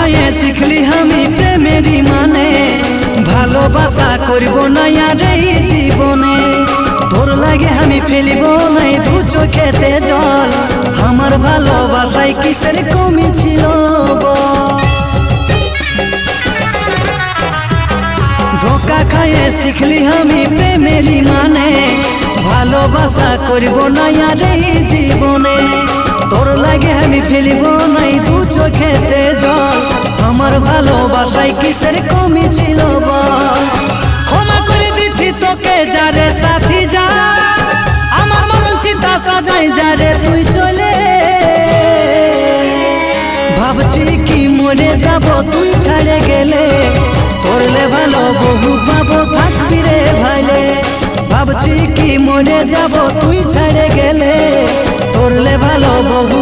খায়ে শিখলি আমি প্রেমেরই মানে, ভালোবাসা করব না আর এই জীবনে। তোর লাগে আমি ফেলিব নাই দু চোখেতে জল, আমার ভালোবাসায় কিসের কমি ছিল বল। ধোকা খায়ে শিখলি আমি প্রেমেরই মানে, ভালোবাসা করব না আর এই জীবনে। তোর লাগে আমি ফেলিব নাই দু চোখেতে জল, আমার ভালোবাসায় কিসের কমি ছিল বল। ক্ষমা করে দিচ্ছি তোকে যারে সাথী যা, আমার মরণ চিন্তা সাজাই যারে তুই চলে। ভাবছি কি মরে যাব তুই ছাড়ে গেলে, করলে ভালো বহু পাবো থাকবি রে ভাইলে। ভাবছি কি মরে যাব তুই ছাড়ে গেলে, করলে ভালো বহু